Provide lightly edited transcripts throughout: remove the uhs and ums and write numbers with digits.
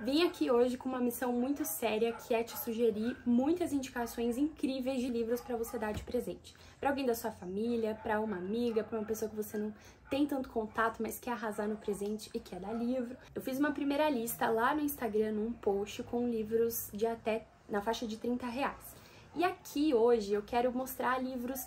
Vim aqui hoje com uma missão muito séria, que é te sugerir muitas indicações incríveis de livros para você dar de presente. Para alguém da sua família, para uma amiga, para uma pessoa que você não tem tanto contato, mas quer arrasar no presente e quer dar livro. Eu fiz uma primeira lista lá no Instagram, num post, com livros de até na faixa de R$30. E aqui hoje eu quero mostrar livros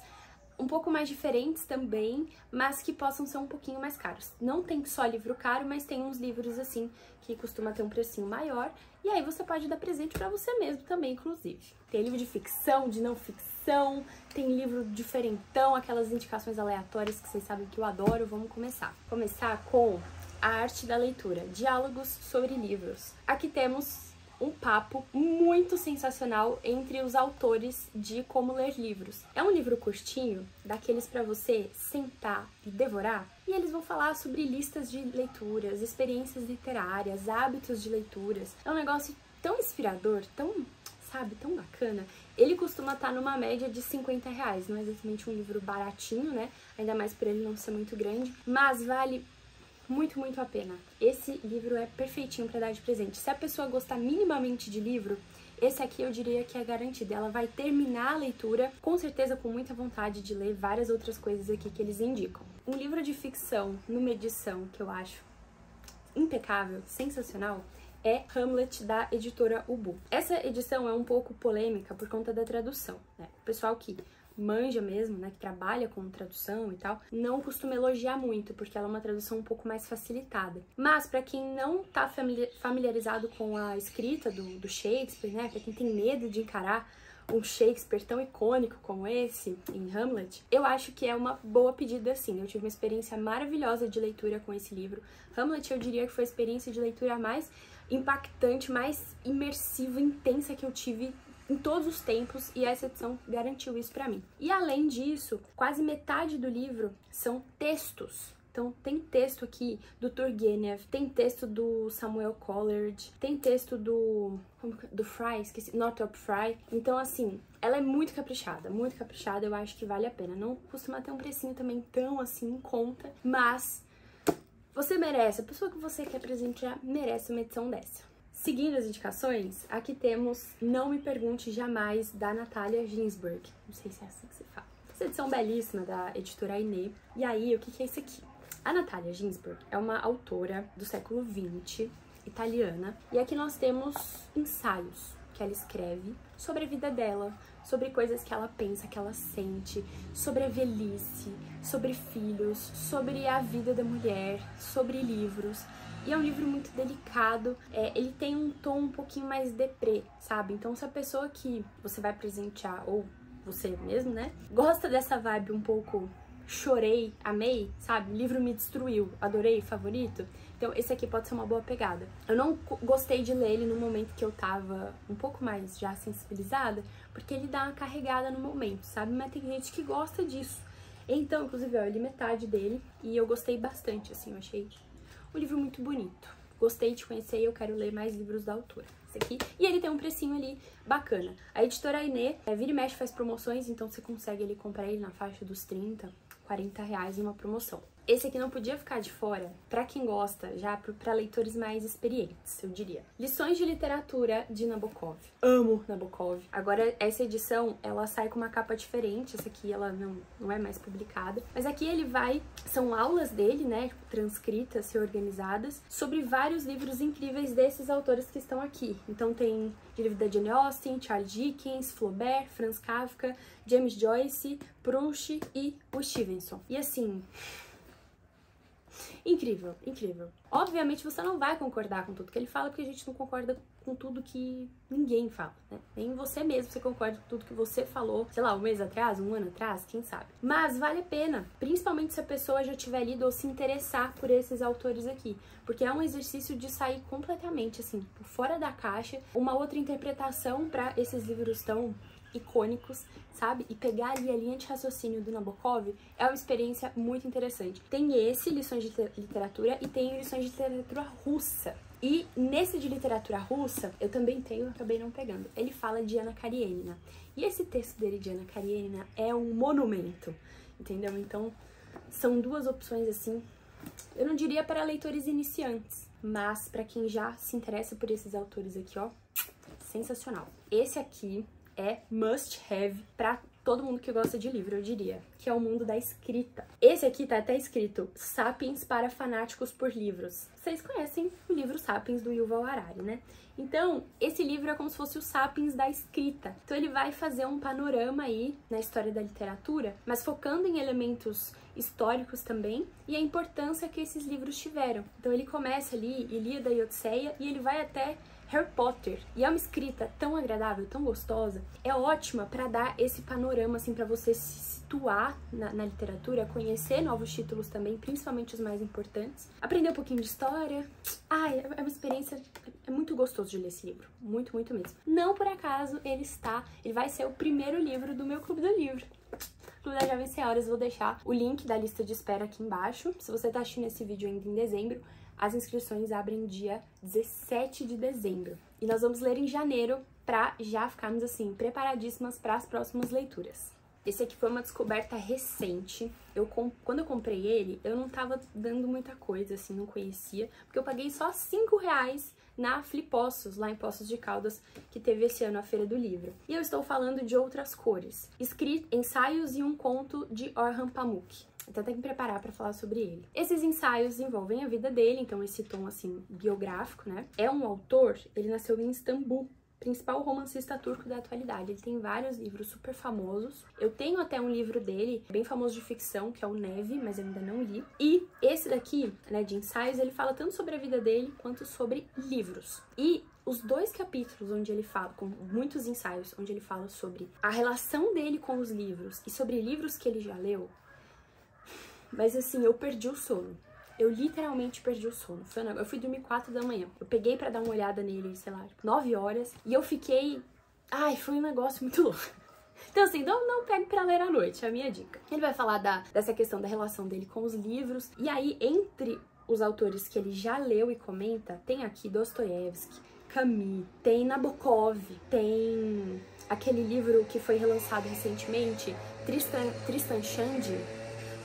um pouco mais diferentes também, mas que possam ser um pouquinho mais caros. Não tem só livro caro, mas tem uns livros assim que costuma ter um precinho maior, e aí você pode dar presente pra você mesmo também, inclusive. Tem livro de ficção, de não ficção, tem livro diferentão, aquelas indicações aleatórias que vocês sabem que eu adoro. Vamos começar. Começar com A Arte da Leitura, diálogos sobre livros. Aqui temos um papo muito sensacional entre os autores de Como Ler Livros. É um livro curtinho, daqueles para você sentar e devorar, e eles vão falar sobre listas de leituras, experiências literárias, hábitos de leituras. É um negócio tão inspirador, tão, sabe, tão bacana. Ele costuma estar numa média de R$50, não é exatamente um livro baratinho, né? Ainda mais por ele não ser muito grande, mas vale muito, muito a pena. Esse livro é perfeitinho para dar de presente. Se a pessoa gostar minimamente de livro, esse aqui eu diria que é garantido. Ela vai terminar a leitura, com certeza com muita vontade de ler várias outras coisas aqui que eles indicam. Um livro de ficção, numa edição que eu acho impecável, sensacional, é Hamlet, da editora Ubu. Essa edição é um pouco polêmica por conta da tradução, né? O pessoal que manja mesmo, né, que trabalha com tradução e tal, não costuma elogiar muito, porque ela é uma tradução um pouco mais facilitada. Mas para quem não tá familiarizado com a escrita do Shakespeare, né, para quem tem medo de encarar um Shakespeare tão icônico como esse, em Hamlet, eu acho que é uma boa pedida assim. Eu tive uma experiência maravilhosa de leitura com esse livro. Hamlet, eu diria que foi a experiência de leitura mais impactante, mais imersiva, intensa que eu tive em todos os tempos, e essa edição garantiu isso pra mim. E além disso, quase metade do livro são textos. Então tem texto aqui do Turgenev, tem texto do Samuel Coleridge, tem texto do Fry, esqueci, Northrop Frye. Então assim, ela é muito caprichada, eu acho que vale a pena. Não costuma ter um precinho também tão assim em conta, mas você merece, a pessoa que você quer presentear merece uma edição dessa. Seguindo as indicações, aqui temos Não Me Pergunte Jamais, da Natalia Ginzburg. Não sei se é assim que se fala. Essa edição belíssima da editora Aine. E aí, o que é isso aqui? A Natalia Ginzburg é uma autora do século XX, italiana. E aqui nós temos ensaios que ela escreve sobre a vida dela, sobre coisas que ela pensa, que ela sente, sobre a velhice, sobre filhos, sobre a vida da mulher, sobre livros. E é um livro muito delicado, ele tem um tom um pouquinho mais deprê, sabe? Então se a pessoa que você vai presentear, ou você mesmo, né, gosta dessa vibe um pouco chorei, amei, sabe? O livro me destruiu, adorei, favorito. Então esse aqui pode ser uma boa pegada. Eu não gostei de ler ele no momento que eu tava um pouco mais já sensibilizada, porque ele dá uma carregada no momento, sabe? Mas tem gente que gosta disso. Então, inclusive, eu li metade dele e eu gostei bastante, assim, eu achei um livro muito bonito. Gostei de conhecer e eu quero ler mais livros da autora. Esse aqui. E ele tem um precinho ali bacana. A editora Aine, vira e mexe, faz promoções, então você consegue ali comprar ele na faixa dos R$30, R$40 numa promoção. Esse aqui não podia ficar de fora, pra quem gosta, já pra leitores mais experientes, eu diria. Lições de Literatura, de Nabokov. Amo Nabokov. Agora, essa edição, ela sai com uma capa diferente, essa aqui ela não é mais publicada. Mas aqui ele são aulas dele, né, transcritas, reorganizadas, sobre vários livros incríveis desses autores que estão aqui. Então tem de livro da Jane Austen, Charles Dickens, Flaubert, Franz Kafka, James Joyce, Proust e o Stevenson. E assim, incrível, incrível. Obviamente você não vai concordar com tudo que ele fala, porque a gente não concorda com tudo que ninguém fala, né? Nem você mesmo você concorda com tudo que você falou, sei lá, um mês atrás, um ano atrás, quem sabe. Mas vale a pena, principalmente se a pessoa já tiver lido ou se interessar por esses autores aqui, porque é um exercício de sair completamente, assim, por fora da caixa, uma outra interpretação para esses livros tão icônicos, sabe? E pegar ali a linha de raciocínio do Nabokov é uma experiência muito interessante. Tem esse, lições de literatura, e tem lições de literatura russa. E nesse de literatura russa, eu também tenho, acabei não pegando. Ele fala de Anna Karenina. E esse texto dele de Anna Karenina é um monumento, entendeu? Então, são duas opções assim, eu não diria para leitores iniciantes, mas pra quem já se interessa por esses autores aqui, ó, sensacional. Esse aqui é must have pra todo mundo que gosta de livro, eu diria, que é o mundo da escrita. Esse aqui tá até escrito Sapiens para fanáticos por livros. Vocês conhecem o livro Sapiens do Yuval Harari, né? Então, esse livro é como se fosse o Sapiens da escrita. Então ele vai fazer um panorama aí na história da literatura, mas focando em elementos históricos também e a importância que esses livros tiveram. Então ele começa ali, Ilíada e Odisseia, e ele vai até Harry Potter. E é uma escrita tão agradável, tão gostosa, é ótima pra dar esse panorama, assim, pra você se situar na literatura, conhecer novos títulos também, principalmente os mais importantes, aprender um pouquinho de história. Ai, é uma experiência, é muito gostoso de ler esse livro, muito, muito mesmo. Não por acaso ele vai ser o primeiro livro do meu Clube do Livro. Clube das Jovens Senhoras, vou deixar o link da lista de espera aqui embaixo. Se você tá assistindo esse vídeo ainda em dezembro, as inscrições abrem dia 17 de dezembro. E nós vamos ler em janeiro pra já ficarmos, assim, preparadíssimas para as próximas leituras. Esse aqui foi uma descoberta recente. Quando eu comprei ele, eu não tava dando muita coisa, assim, não conhecia. Porque eu paguei só R$5 na Flipossos, lá em Poços de Caldas, que teve esse ano a Feira do Livro. E eu estou falando de Outras Cores. Ensaios e um conto de Orhan Pamuk. Então tem que me preparar para falar sobre ele. Esses ensaios envolvem a vida dele, então esse tom, assim, biográfico, né? É um autor, ele nasceu em Istambul, principal romancista turco da atualidade. Ele tem vários livros super famosos. Eu tenho até um livro dele, bem famoso de ficção, que é o Neve, mas eu ainda não li. E esse daqui, né, de ensaios, ele fala tanto sobre a vida dele, quanto sobre livros. E os 2 capítulos onde ele fala, com muitos ensaios, onde ele fala sobre a relação dele com os livros e sobre livros que ele já leu, mas assim, eu perdi o sono. Eu literalmente perdi o sono. Eu fui dormir 4 da manhã. Eu peguei pra dar uma olhada nele, sei lá, 9 horas. E eu fiquei... Ai, foi um negócio muito louco. Então assim, não pegue pra ler à noite, é a minha dica. Ele vai falar dessa questão da relação dele com os livros. E aí, entre os autores que ele já leu e comenta, tem aqui Dostoiévski, Camus, tem Nabokov, tem aquele livro que foi relançado recentemente, Tristan Shandy,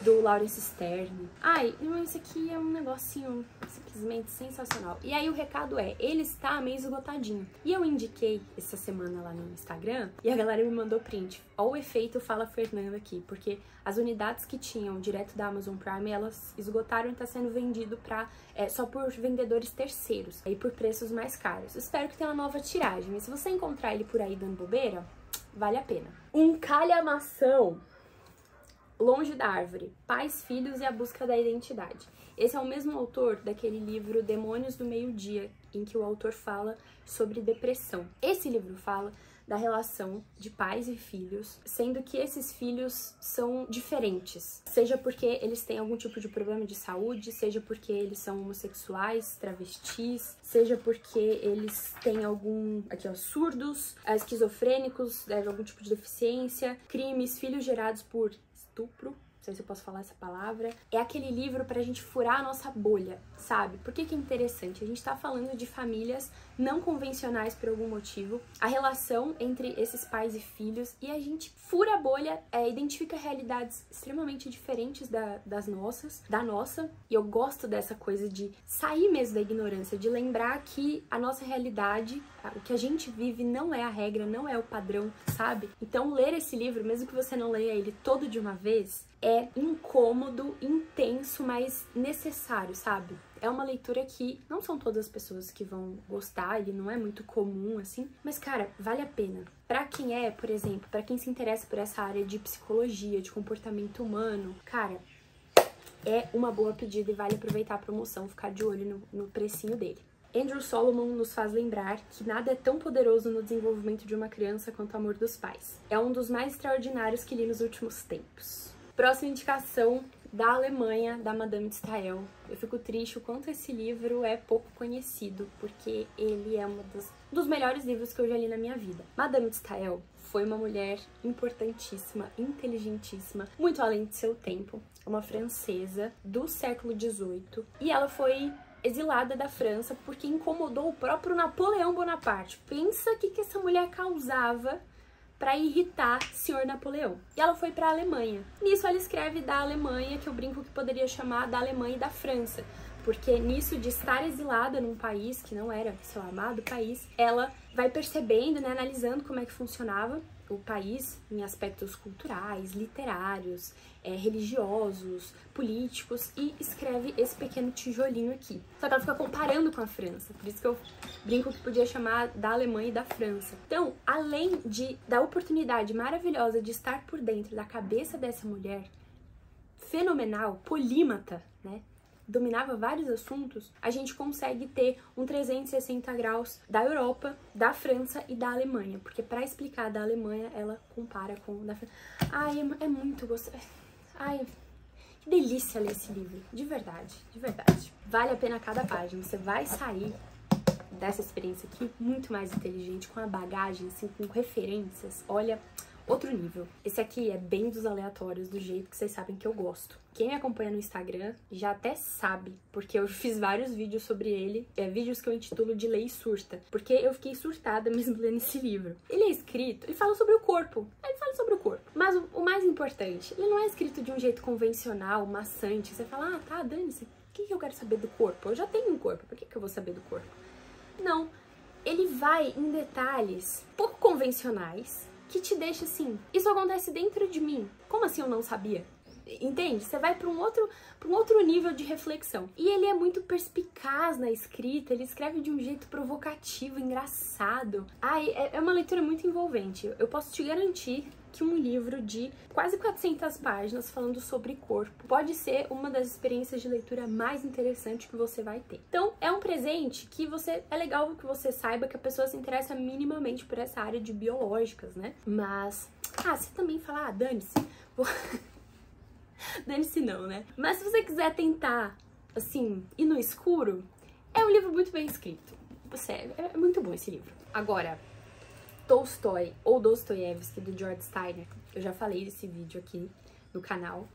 do Laurence Sterne. Ai, isso aqui é um negocinho simplesmente sensacional. E aí o recado é, ele está meio esgotadinho. E eu indiquei essa semana lá no Instagram, e a galera me mandou print. Ó o efeito Fala Fernanda aqui, porque as unidades que tinham direto da Amazon Prime, elas esgotaram e tá sendo vendido só por vendedores terceiros, aí por preços mais caros. Espero que tenha uma nova tiragem, e se você encontrar ele por aí dando bobeira, vale a pena. Um calhamação Longe da Árvore, Pais, Filhos e a Busca da Identidade. Esse é o mesmo autor daquele livro Demônios do Meio-Dia, em que o autor fala sobre depressão. Esse livro fala da relação de pais e filhos, sendo que esses filhos são diferentes. Seja porque eles têm algum tipo de problema de saúde, seja porque eles são homossexuais, travestis, seja porque eles têm surdos, esquizofrênicos, algum tipo de deficiência, crimes, filhos gerados por estupro, não sei se eu posso falar essa palavra. É aquele livro pra gente furar a nossa bolha, sabe? Por que é interessante? A gente tá falando de famílias não convencionais por algum motivo, a relação entre esses pais e filhos, e a gente fura a bolha, identifica realidades extremamente diferentes da nossa, e eu gosto dessa coisa de sair mesmo da ignorância, de lembrar que a nossa realidade, o que a gente vive não é a regra, não é o padrão, sabe? Então ler esse livro, mesmo que você não leia ele todo de uma vez, é incômodo, intenso, mas necessário, sabe? É uma leitura que não são todas as pessoas que vão gostar, ele não é muito comum, assim, mas, cara, vale a pena. Pra quem por exemplo, pra quem se interessa por essa área de psicologia, de comportamento humano, cara, é uma boa pedida e vale aproveitar a promoção, ficar de olho no precinho dele. Andrew Solomon nos faz lembrar que nada é tão poderoso no desenvolvimento de uma criança quanto o amor dos pais. É um dos mais extraordinários que li nos últimos tempos. Próxima indicação, da Alemanha, da Madame de Staël. Eu fico triste o quanto esse livro é pouco conhecido, porque ele é um dos melhores livros que eu já li na minha vida. Madame de Staël foi uma mulher importantíssima, inteligentíssima, muito além de seu tempo, uma francesa do século XVIII, e ela foi exilada da França porque incomodou o próprio Napoleão Bonaparte. Pensa o que essa mulher causava para irritar o senhor Napoleão. E ela foi para a Alemanha. Nisso ela escreve da Alemanha, que eu brinco que poderia chamar da Alemanha e da França, porque nisso de estar exilada num país que não era seu amado país, ela vai percebendo, né, analisando como é que funcionava o país em aspectos culturais, literários, religiosos, políticos, e escreve esse pequeno tijolinho aqui. Só que ela fica comparando com a França, por isso que eu brinco que podia chamar da Alemanha e da França. Então, além da oportunidade maravilhosa de estar por dentro da cabeça dessa mulher, fenomenal, polímata, né? Dominava vários assuntos, a gente consegue ter um 360 graus da Europa, da França e da Alemanha, porque para explicar da Alemanha, ela compara com da França. Ai, é muito gostoso. Ai, que delícia ler esse livro, de verdade, de verdade. Vale a pena cada página, você vai sair dessa experiência aqui muito mais inteligente, com a bagagem, assim, com referências, olha, outro nível. Esse aqui é bem dos aleatórios, do jeito que vocês sabem que eu gosto. Quem me acompanha no Instagram já até sabe, porque eu fiz vários vídeos sobre ele, vídeos que eu intitulo de Lei Surta, porque eu fiquei surtada mesmo lendo esse livro. Ele é escrito, ele fala sobre o corpo, mas o mais importante, ele não é escrito de um jeito convencional, maçante, você fala, ah, tá, dane-se, o que eu quero saber do corpo? Eu já tenho um corpo, por que eu vou saber do corpo? Não, ele vai em detalhes pouco convencionais, que te deixa assim, isso acontece dentro de mim, como assim eu não sabia? Entende? Você vai para um outro nível de reflexão. E ele é muito perspicaz na escrita, ele escreve de um jeito provocativo, engraçado. Ai, é uma leitura muito envolvente. Eu posso te garantir que um livro de quase 400 páginas falando sobre corpo pode ser uma das experiências de leitura mais interessantes que você vai ter. Então, é um presente que é legal que você saiba que a pessoa se interessa minimamente por essa área de biológicas, né? Mas, você também fala, dane-se, dane-se não, né? Mas se você quiser tentar, assim, ir no escuro, é um livro muito bem escrito. É muito bom esse livro. Agora, Tolstói ou Dostoiévski, do George Steiner, eu já falei desse vídeo aqui no canal.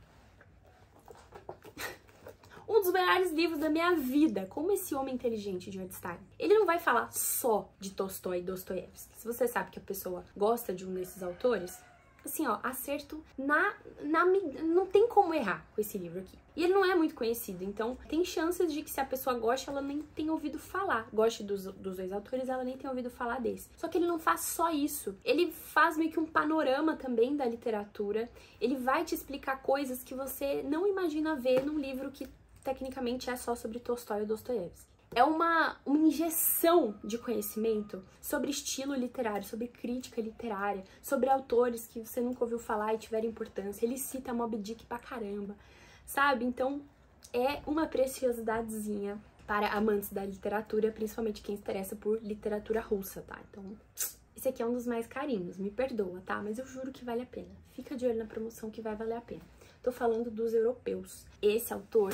Um dos melhores livros da minha vida, como esse homem inteligente, George Steiner. Ele não vai falar só de Tolstói e Dostoiévski. Se você sabe que a pessoa gosta de um desses autores, assim, ó, acerto não tem como errar com esse livro aqui. E ele não é muito conhecido, então tem chances de que se a pessoa goste, ela nem tenha ouvido falar. Goste dos dois autores, ela nem tenha ouvido falar desse. Só que ele não faz só isso. Ele faz meio que um panorama também da literatura. Ele vai te explicar coisas que você não imagina ver num livro que tecnicamente é só sobre Tolstói ou Dostoiévski. É uma injeção de conhecimento sobre estilo literário, sobre crítica literária, sobre autores que você nunca ouviu falar e tiveram importância. Ele cita Moby Dick pra caramba, sabe? Então, é uma preciosidadezinha para amantes da literatura, principalmente quem se interessa por literatura russa, tá? Então, esse aqui é um dos mais carinhos, me perdoa, tá? Mas eu juro que vale a pena. Fica de olho na promoção que vai valer a pena. Tô falando dos europeus. Esse autor,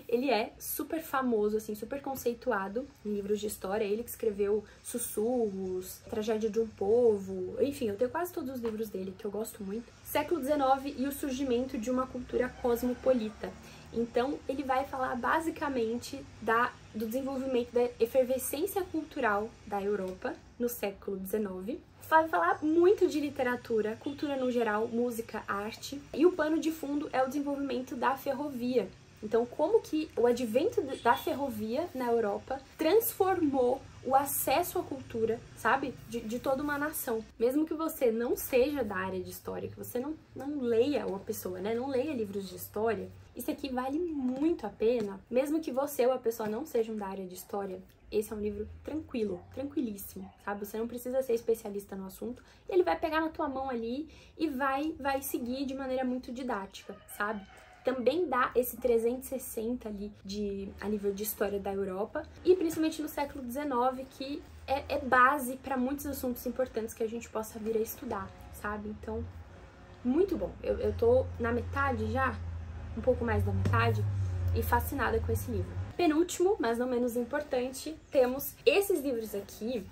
ele é super famoso, assim, super conceituado em livros de história. Ele que escreveu Sussurros, Tragédia de um Povo, enfim, eu tenho quase todos os livros dele, que eu gosto muito. Século XIX e o surgimento de uma cultura cosmopolita. Então, ele vai falar basicamente do desenvolvimento da efervescência cultural da Europa no século XIX. Vai falar muito de literatura, cultura no geral, música, arte. E o pano de fundo é o desenvolvimento da ferrovia. Então, como que o advento da ferrovia na Europa transformou o acesso à cultura, sabe? De toda uma nação. Mesmo que você não seja da área de história, que você não leia, ou a pessoa, né, não leia livros de história, isso aqui vale muito a pena. Mesmo que você ou a pessoa não sejam da área de história, esse é um livro tranquilo, tranquilíssimo, sabe? Você não precisa ser especialista no assunto, ele vai pegar na tua mão ali e vai seguir de maneira muito didática, sabe? Também dá esse 360 ali a nível de história da Europa e principalmente no século XIX, que é base para muitos assuntos importantes que a gente possa vir a estudar, sabe? Então, muito bom. Eu tô na metade já, um pouco mais da metade, e fascinada com esse livro. Penúltimo, mas não menos importante, temos esses livros aqui,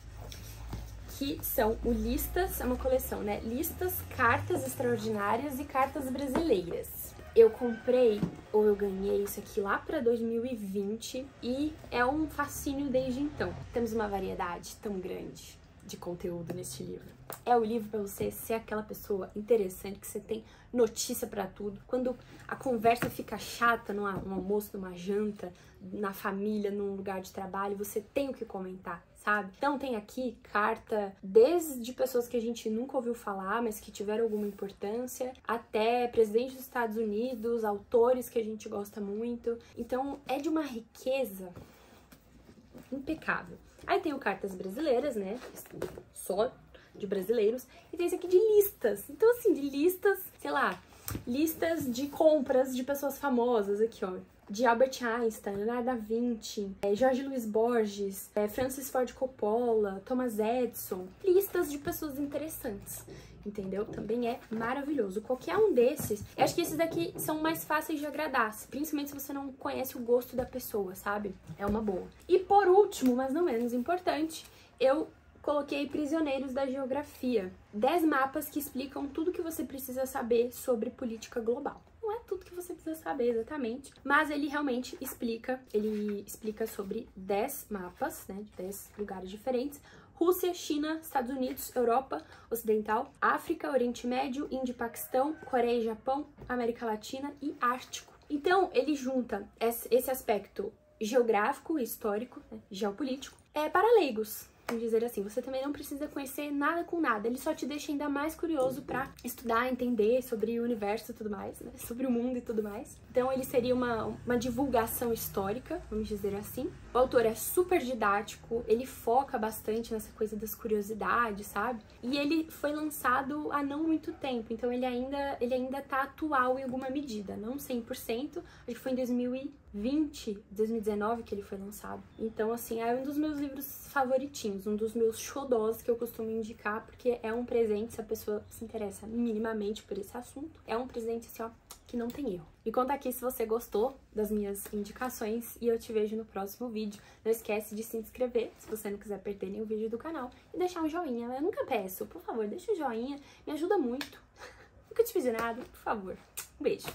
que são o Listas, é uma coleção, né? Listas, Cartas Extraordinárias e Cartas Brasileiras. Eu comprei, ou eu ganhei isso aqui lá para 2020 e é um fascínio desde então. Temos uma variedade tão grande de conteúdo neste livro. É o livro para você ser aquela pessoa interessante, que você tem notícia para tudo. Quando a conversa fica chata num almoço, numa janta, na família, num lugar de trabalho, você tem o que comentar, sabe? Então tem aqui carta desde pessoas que a gente nunca ouviu falar, mas que tiveram alguma importância, até presidente dos Estados Unidos, autores que a gente gosta muito. Então é de uma riqueza impecável. Aí tem o Cartas Brasileiras, né? Só de brasileiros. E tem esse aqui de listas. Então, assim, de listas, sei lá, listas de compras de pessoas famosas. Aqui, ó. De Albert Einstein, Leonardo da Vinci, Jorge Luiz Borges, Francis Ford Coppola, Thomas Edison. Listas de pessoas interessantes. Entendeu? Também é maravilhoso. Qualquer um desses, eu acho que esses daqui são mais fáceis de agradar, principalmente se você não conhece o gosto da pessoa, sabe? É uma boa. E por último, mas não menos importante, eu coloquei Prisioneiros da Geografia. 10 mapas que explicam tudo que você precisa saber sobre política global. Não é tudo que você precisa saber exatamente, mas ele realmente explica, sobre 10 mapas, né, de 10 lugares diferentes. Rússia, China, Estados Unidos, Europa Ocidental, África, Oriente Médio, Índia e Paquistão, Coreia e Japão, América Latina e Ártico. Então, ele junta esse aspecto geográfico, histórico, né, geopolítico, para leigos. Vamos dizer assim, você também não precisa conhecer nada com nada, ele só te deixa ainda mais curioso pra estudar, entender sobre o universo e tudo mais, né? Sobre o mundo e tudo mais. Então ele seria uma divulgação histórica, vamos dizer assim. O autor é super didático, ele foca bastante nessa coisa das curiosidades, sabe? E ele foi lançado há não muito tempo, então ele ainda tá atual em alguma medida, não 100%, acho que foi em 2019 que ele foi lançado. Então, assim, é um dos meus livros favoritinhos, um dos meus xodós que eu costumo indicar, porque é um presente, se a pessoa se interessa minimamente por esse assunto, é um presente, assim, ó, que não tem erro. Me conta aqui se você gostou das minhas indicações e eu te vejo no próximo vídeo. Não esquece de se inscrever, se você não quiser perder nenhum vídeo do canal, e deixar um joinha. Eu nunca peço, por favor, deixa o joinha, me ajuda muito. Nunca te fiz nada, por favor. Um beijo.